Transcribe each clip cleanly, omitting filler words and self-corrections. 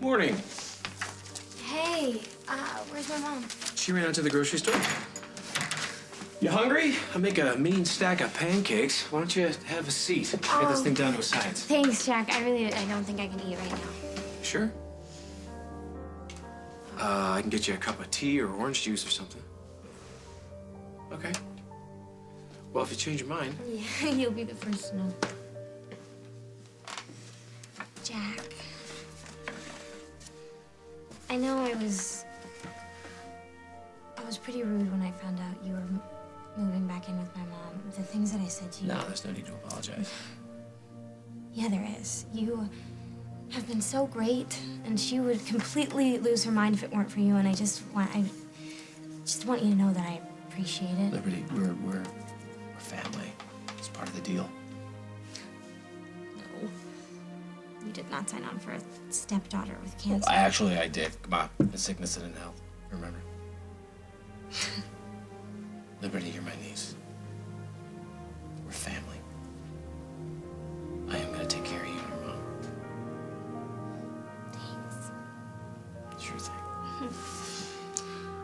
Morning. Hey, where's my mom? She ran out to the grocery store. You hungry? I'll make a mean stack of pancakes. Why don't you have a seat? Get this thing down to a science. Thanks, Jack. I don't think I can eat right now. Sure? I can get you a cup of tea or orange juice or something. Okay. Well, if you change your mind. Yeah, you'll be the first to know. Jack. I know I was pretty rude when I found out you were moving back in with my mom. The things that I said to you. No, there's no need to apologize. Yeah, there is. You have been so great, and she would completely lose her mind if it weren't for you. And I just want you to know that I appreciate it. Liberty, we're family. It's part of the deal. No, you did not sign on for a stepdaughter with cancer. Actually, I did. Come on, the sickness and health. Remember? Liberty, you're my niece. We're family. I am gonna take care of you and your mom. Thanks. Sure thing.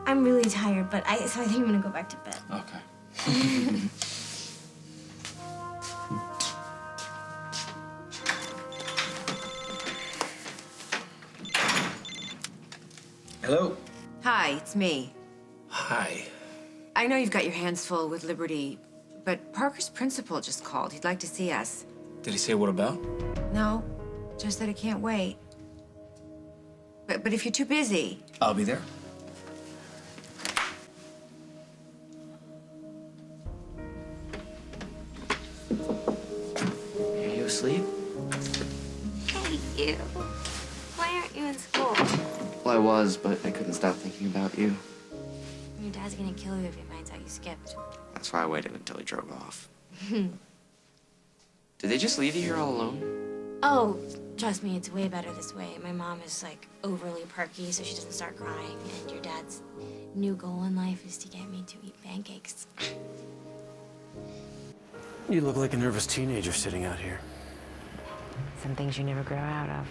I'm really tired, so I think I'm gonna go back to bed. Okay. Hello. Hi, it's me. Hi. I know you've got your hands full with Liberty, but Parker's principal just called. He'd like to see us. Did he say what about? No, just that he can't wait. But if you're too busy... I'll be there. Are you asleep? Hey, you. Why aren't you in school? Well, I was, but I couldn't stop thinking about you. Your dad's gonna kill you if he finds out you skipped. That's why I waited until he drove off. Did they just leave you here all alone? Oh, trust me, it's way better this way. My mom is, like, overly perky, so she doesn't start crying. And your dad's new goal in life is to get me to eat pancakes. You look like a nervous teenager sitting out here. Some things you never grow out of.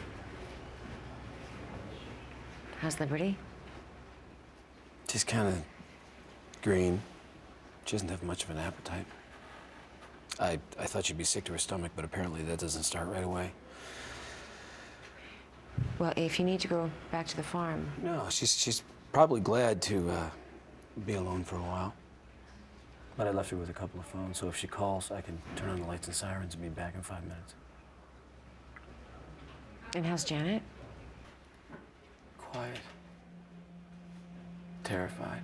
How's Liberty? She's kind of green. She doesn't have much of an appetite. I thought she'd be sick to her stomach, but apparently that doesn't start right away. Well, if you need to go back to the farm... No, she's probably glad to be alone for a while. But I left her with a couple of phones, so if she calls, I can turn on the lights and sirens and be back in 5 minutes. And how's Janet? Quiet. Terrified.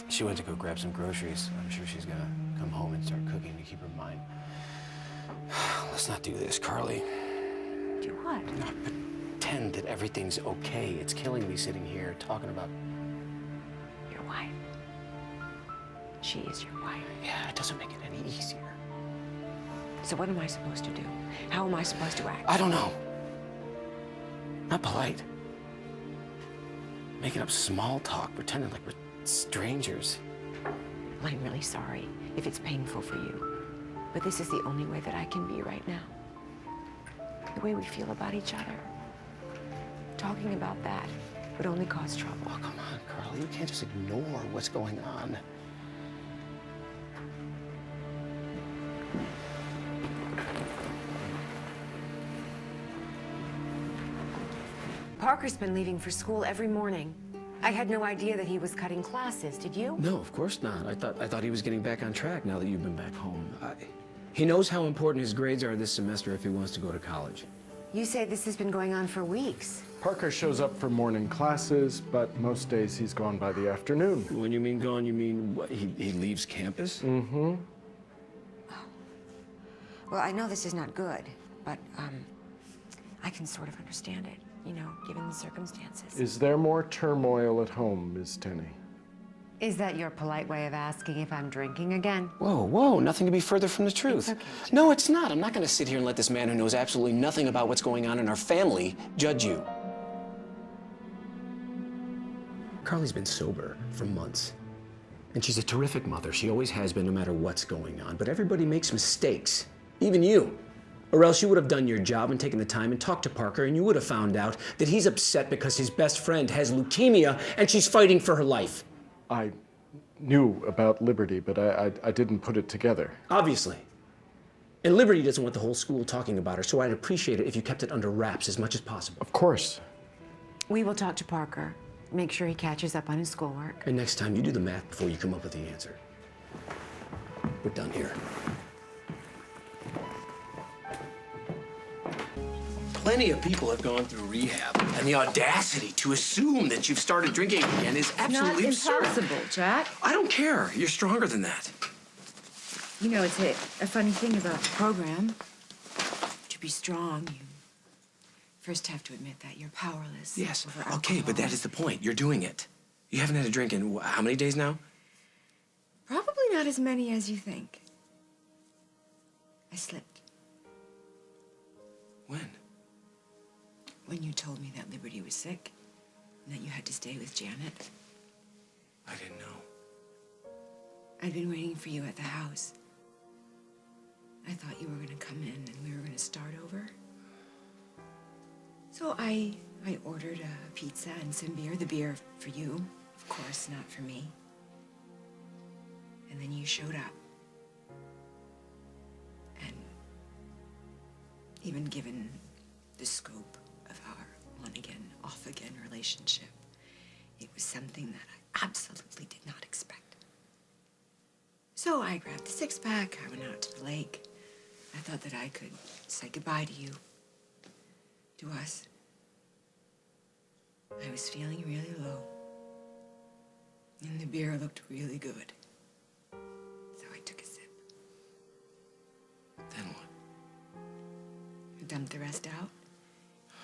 She went to go grab some groceries. I'm sure she's gonna come home and start cooking to keep her mind. Let's not do this, Carly. Do what? Not pretend that everything's okay. It's killing me sitting here talking about... Your wife. She is your wife. Yeah, it doesn't make it any easier. So what am I supposed to do? How am I supposed to act? I don't know. Not polite. Making up small talk, pretending like we're strangers. Well, I'm really sorry if it's painful for you. But this is the only way that I can be right now. The way we feel about each other. Talking about that would only cause trouble. Oh, come on, Carly. You can't just ignore what's going on. Parker's been leaving for school every morning. I had no idea that he was cutting classes, did you? No, of course not. I thought he was getting back on track now that you've been back home. He knows how important his grades are this semester if he wants to go to college. You say this has been going on for weeks. Parker shows up for morning classes, but most days he's gone by the afternoon. When you mean gone, you mean what, he leaves campus? Mm-hmm. Well, I know this is not good, but I can sort of understand it, you know, given the circumstances. Is there more turmoil at home, Miss Tenney? Is that your polite way of asking if I'm drinking again? Whoa, nothing could be further from the truth. It's okay. No, it's not. I'm not going to sit here and let this man who knows absolutely nothing about what's going on in our family judge you. Carly's been sober for months. And she's a terrific mother. She always has been, no matter what's going on. But everybody makes mistakes. Even you. Or else you would have done your job and taken the time and talked to Parker, and you would have found out that he's upset because his best friend has leukemia and she's fighting for her life. I knew about Liberty, but I didn't put it together. Obviously. And Liberty doesn't want the whole school talking about her, so I'd appreciate it if you kept it under wraps as much as possible. Of course. We will talk to Parker, make sure he catches up on his schoolwork. And next time, you do the math before you come up with the answer. We're done here. Plenty of people have gone through rehab, and the audacity to assume that you've started drinking again is absolutely absurd. Not impossible, Jack. I don't care. You're stronger than that. You know, it's a funny thing about the program. To be strong, you first have to admit that you're powerless. Yes. over Okay, but alcohol. that is the point. You're doing it. You haven't had a drink in how many days now? Probably not as many as you think. I slipped When? when you told me that Liberty was sick and that you had to stay with Janet. I didn't know. I'd been waiting for you at the house. I thought you were going to come in and we were going to start over. So I ordered a pizza and some beer. The beer for you, of course, not for me. And then you showed up. And even given the scope of our on-again, off-again relationship, it was something that I absolutely did not expect. So I grabbed the six-pack, I went out to the lake. I thought that I could say goodbye to you, to us. I was feeling really low, and the beer looked really good. So I took a sip. Then what? I dumped the rest out,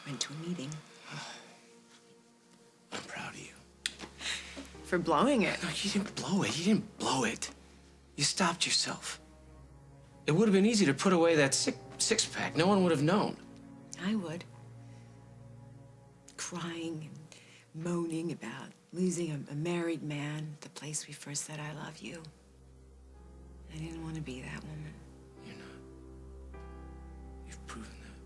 went to a meeting. I'm proud of you. For blowing it. No, you didn't blow it. You didn't blow it. You stopped yourself. It would have been easy to put away that six-pack. No one would have known. I would. Crying and moaning about losing a married man, the place we first said I love you. I didn't want to be that woman. You're not. You've proven that.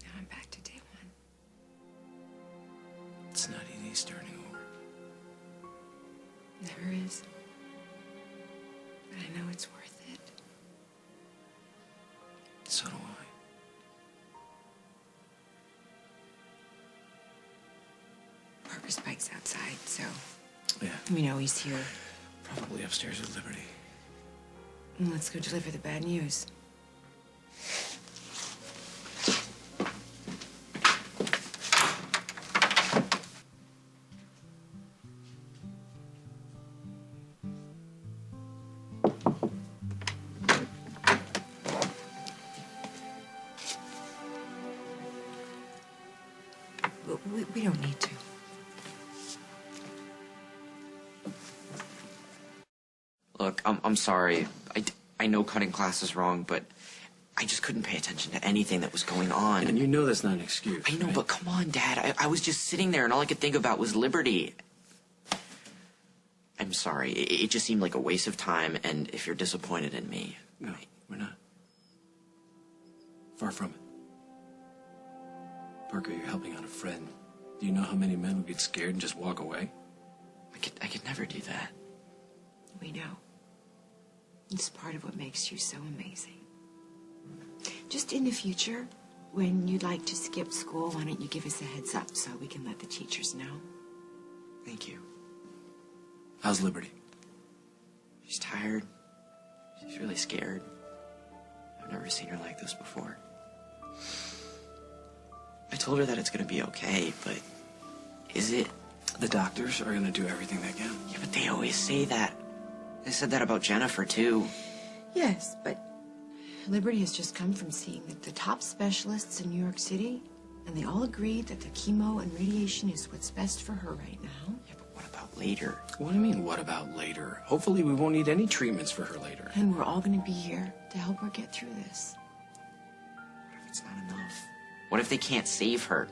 Now I'm back to day one. It's not easy starting over. Never is. But I know it's worth it. So do I. Parker's bike's outside, so Yeah. we know he's here. Probably upstairs with Liberty. Let's go deliver the bad news. We don't need to. Look, I'm sorry. I know cutting class is wrong, but I just couldn't pay attention to anything that was going on. And you know that's not an excuse. I know, right? but come on, Dad. I was just sitting there, and all I could think about was Liberty. I'm sorry. It just seemed like a waste of time, and if you're disappointed in me... No, we're not. Far from it. Parker, you're helping out a friend. Do you know how many men would get scared and just walk away? I could never do that. We know. It's part of what makes you so amazing. Just in the future, when you'd like to skip school, why don't you give us a heads up so we can let the teachers know? Thank you. How's Liberty? She's tired. She's really scared. I've never seen her like this before. I told her that it's gonna be okay, but is it? The doctors are gonna do everything they can. Yeah, but they always say that. They said that about Jennifer, too. Yes, but Liberty has just come from seeing the top specialists in New York City, and they all agreed that the chemo and radiation is what's best for her right now. Yeah, but what about later? What do you mean, what about later? Hopefully we won't need any treatments for her later. And we're all gonna be here to help her get through this. What if it's not enough? What if they can't save her?